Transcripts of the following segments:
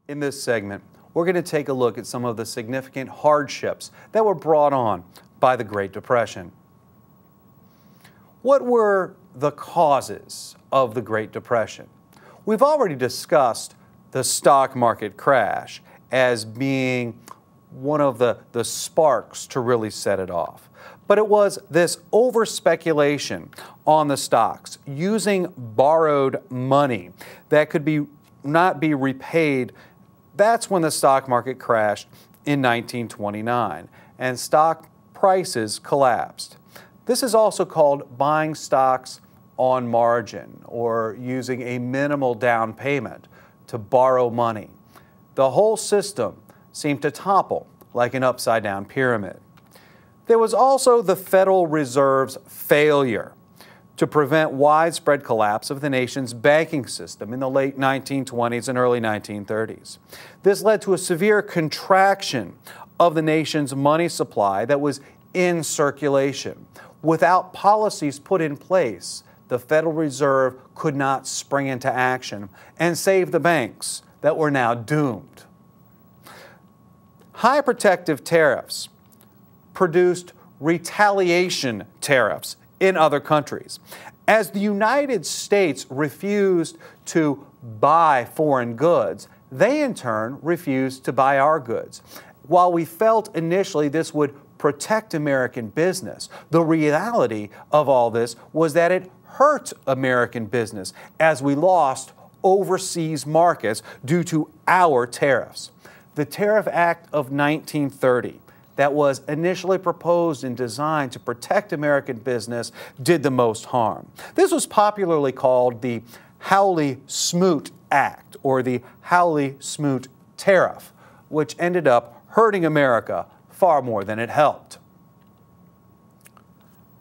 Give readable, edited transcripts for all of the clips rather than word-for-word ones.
In this segment, we're going to take a look at some of the significant hardships that were brought on by the Great Depression. What were the causes of the Great Depression? We've already discussed the stock market crash as being one of the sparks to really set it off. But it was this over-speculation on the stocks using borrowed money that could not be repaid. That's when the stock market crashed in 1929 and stock prices collapsed. This is also called buying stocks on margin or using a minimal down payment to borrow money. The whole system seemed to topple like an upside-down pyramid. There was also the Federal Reserve's failure to prevent widespread collapse of the nation's banking system in the late 1920s and early 1930s. This led to a severe contraction of the nation's money supply that was in circulation. Without policies put in place, the Federal Reserve could not spring into action and save the banks that were now doomed. High protective tariffs produced retaliation tariffs in other countries. As the United States refused to buy foreign goods, they in turn refused to buy our goods. While we felt initially this would protect American business, the reality of all this was that it hurt American business as we lost overseas markets due to our tariffs. The Tariff Act of 1930 that was initially proposed and designed to protect American business did the most harm. This was popularly called the Hawley-Smoot Act or the Hawley-Smoot Tariff, which ended up hurting America far more than it helped.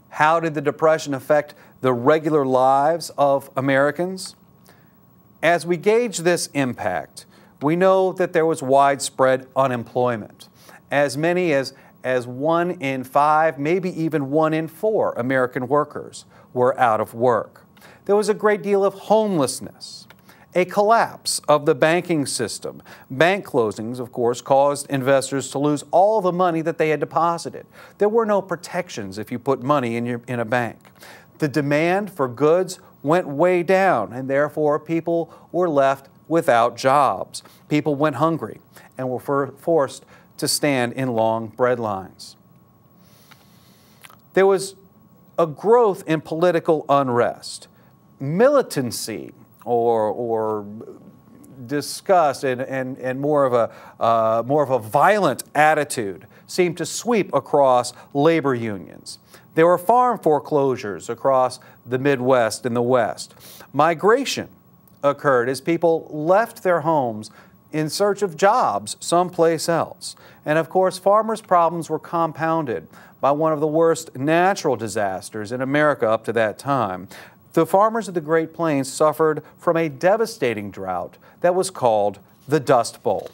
How did the Depression affect the regular lives of Americans? As we gauge this impact, we know that there was widespread unemployment. As many as 1 in 5, maybe even 1 in 4 American workers were out of work. There was a great deal of homelessness, a collapse of the banking system. Bank closings, of course, caused investors to lose all the money that they had deposited. There were no protections if you put money in a bank. The demand for goods went way down, and therefore people were left without jobs. People went hungry and were forced to stand in long bread lines. There was a growth in political unrest. Militancy or disgust and more of a violent attitude seemed to sweep across labor unions. There were farm foreclosures across the Midwest and the West. Migration occurred as people left their homes in search of jobs someplace else. And of course, farmers' problems were compounded by one of the worst natural disasters in America up to that time. The farmers of the Great Plains suffered from a devastating drought that was called the Dust Bowl.